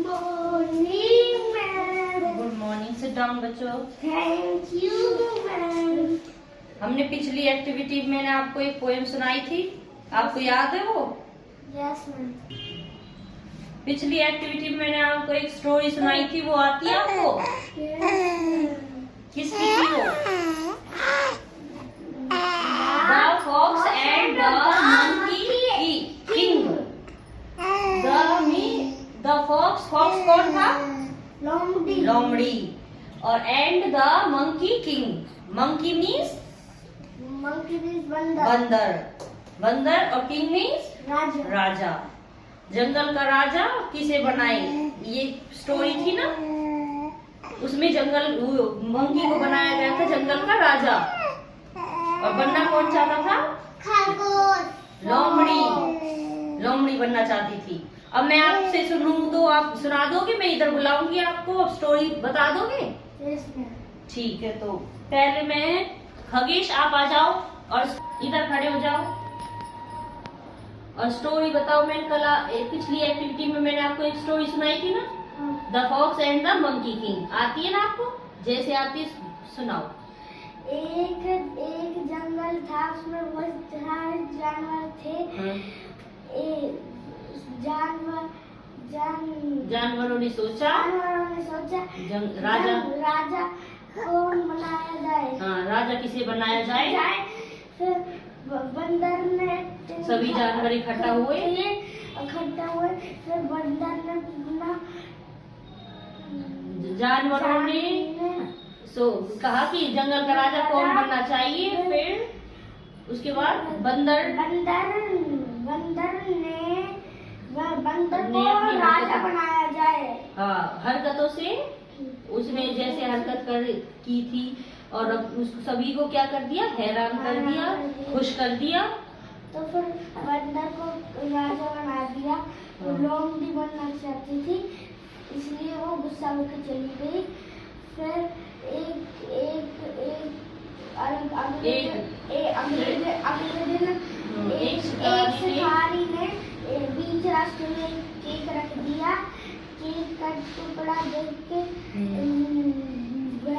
Morning ma'am. Good morning. Sit down बच्चों। Thank you ma'am. हमने पिछली एक्टिविटी में मैंने आपको एक पोएम सुनाई थी, आपको याद है वो? Yes ma'am. पिछली एक्टिविटी में मैंने आपको एक स्टोरी सुनाई थी, वो आती है आपको? किसकी थी वो? The fox and the monkey king. The fox कौन था? लोमड़ी। और and the monkey king. Monkey means बंदर और किंग मीन्स राजा। जंगल का राजा किसे बनाए, ये स्टोरी थी ना, उसमें मंकी को बनाया गया था जंगल का राजा। और बनना कौन चाहता था? खरगोश। लोमड़ी बनना चाहती थी। अब मैं आपसे सुनूं तो आप सुना दोगे? मैं इधर बुलाऊंगी आपको, अब स्टोरी बता दोगे? ठीक है, तो पहले मैं खगेश आप आ जाओ और इधर खड़े हो जाओ और स्टोरी बताओ। मैंने कल पिछली एक्टिविटी में मैंने आपको एक स्टोरी सुनाई थी ना, the fox and the monkey king. आती है ना आपको? जैसे आती है सुनाओ। एक जंगल था, उसमें बहुत सारे जानवर थे। जानवरों ने सोचा राजा कौन बनाया जाए। हाँ, राजा किसे बनाया जाए? फिर बंदर ने सभी जानवर इकट्ठा हुए। फिर बंदर ने जानवरों ने कहा कि जंगल का राजा कौन बनना चाहिए। फिर उसके बाद बंदर को राजा बनाया जाए। हाँ, हरकतों से उसने जैसे हरकत की थी और उस सभी को क्या कर दिया? हैरान कर दिया, खुश कर दिया। तो फिर बंदर को राजा बना दिया। लोमड़ी बनना चाहती थी, इसलिए वो गुस्सा होकर चली गई। फिर अगले दिन एक शिकारी ने बीच रास्ते में केक रख दिया। केक का टुकड़ा देख के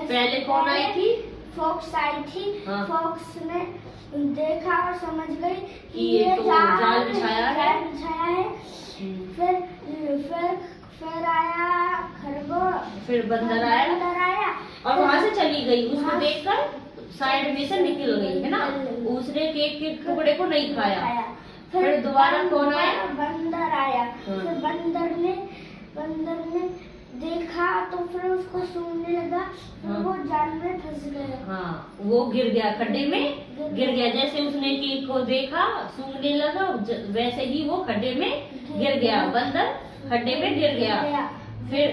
पहले कौन आई थी? फॉक्स आई थी। हाँ। फॉक्स ने देखा और समझ गई कि ये तो जाल बिछाया है। फिर आया खरगोश। फिर बंदर आया और वहाँ से चली गई। उसको देखकर साइड में से निकल गई, है ना? उसने केक के टुकड़े को नहीं खाया। फिर दोबारा कौन आया? बंदर आया। फिर बंदर ने देखा तो फिर उसको सूंघने लगा। फिर वो जाल में फंस गया। हाँ, वो गिर गया, खड्डे में गिर गया। जैसे उसने केक को देखा, सूंघने लगा, वैसे ही वो खड्डे में गिर गया। बंदर खड्डे में गिर गया। फिर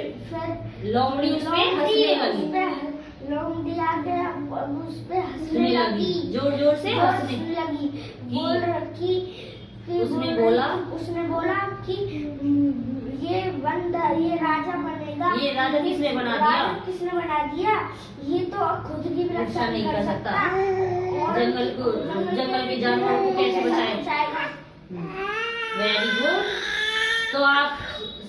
लोमड़ी उसमें हंसने लगी। लोमड़ी आ गया, उस पे हंसने लगी, जोर जोर से हंसने लगी। बोल रखी उसने बोला कि ये राजा बनेगा। ये राजा किसने बना दिया? ये तो खुद की भी रक्षा नहीं कर सकता। जंगल के जानवरों को कैसे बचाएगा? Very good. तो आप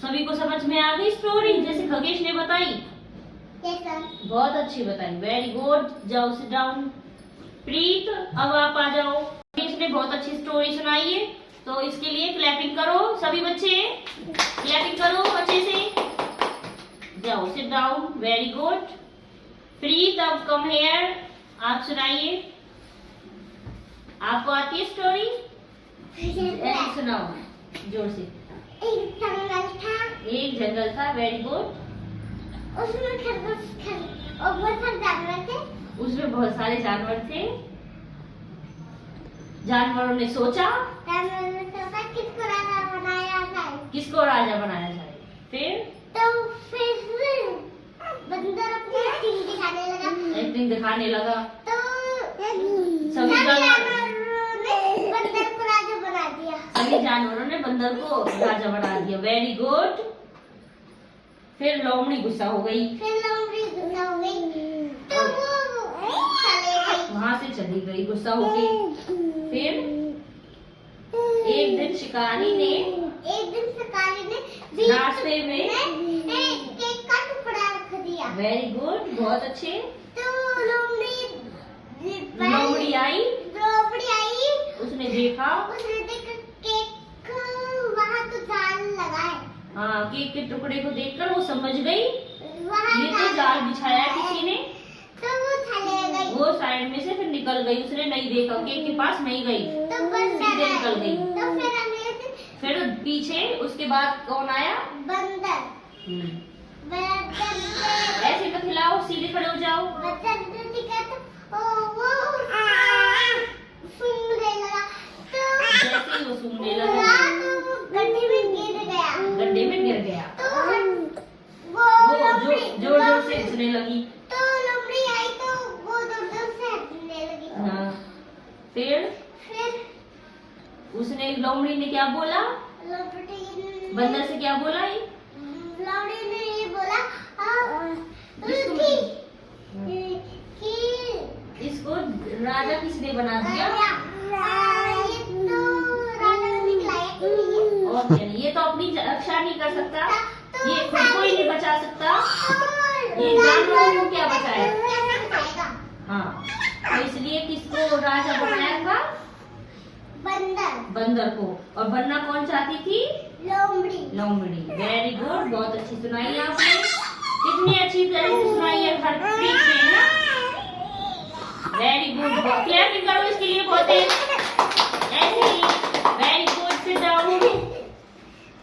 सभी को समझ में आ गई स्टोरी जैसे खगेश ने बताई? बहुत अच्छी बताई, वेरी गुड। जाओ सिट डाउन। प्रीत अब आप आ जाओ। खगेश ने बहुत अच्छी स्टोरी सुनाई है, तो इसके लिए क्लैपिंग करो सभी बच्चे, क्लैपिंग करो अच्छे से। जाओ सिट डाउन, वेरी गुड। प्रीत अब कम हेयर, आप सुनाइए। आपको आती है स्टोरी? सुनाओ जोर से। एक जंगल था, वेरी गुड। उसमें बहुत सारे जानवर थे। जानवरों ने सोचा किसको राजा बनाया जाए। फिर बंदर अपनी एक्टिंग दिखाने लगा। तो सभी जानवरों ने बंदर को राजा बना दिया। Very good. फिर लोमड़ी गुस्सा हो गई। तो वो वहाँ से चली गई गुस्सा हो गई। फिर एक दिन शिकारी ने रास्ते में वेरी गुड, बहुत अच्छे। तो लोमड़ी आई, उसने देखा केक वहाँ तो जाल लगा है। हाँ, केक के टुकड़े को देखकर वो समझ गई वहाँ ये तो जाल बिछाया है किसी ने। तो वो चले गई। वो साइड में से फिर निकल गई, उसने नहीं देखा, केक के पास नहीं गई, तो बंदर सीधे निकल गई। तो फिर अगले दिन फिर पीछे उसके बाद कौन आया? बंदर ऐसे तो खिलाओ, सीधे खड़े हो जाओ। सूंघने लगा। तो जैसे ही वो सूंघने लगा तो गड्ढे में गिर गया। गड्ढे में गिर गया। तो वो जोर जोर से हंसने लगी। तो लोमड़ी आई तो वो जोर जोर से हंसने लगी। हाँ, फिर उसने, लोमड़ी ने क्या बोला? बंदर से क्या बोला? लोमड़ी ने ये बोला कि इसको राजा किसने बना दिया? ये तो राजा ने दिखलाया कि नहीं है। और क्या नहीं, ये तो अपनी रक्षा नहीं कर सकता, ये खुद को ही नहीं बचा सकता, ये जानवरों को क्या बचाएगा? हाँ, तो इसलिए किसको राजा बनाया था? बंदर को। और बनना कौन चाहती थी? लोमड़ी। वेरी गुड, बहुत अच्छी सुनाई आपने, कितनी अच्छी तरह से सुनाई है हरप्रीत ने ना। वेरी गुड, क्लैपिंग करो इसके लिए बहुत ऐसे ही।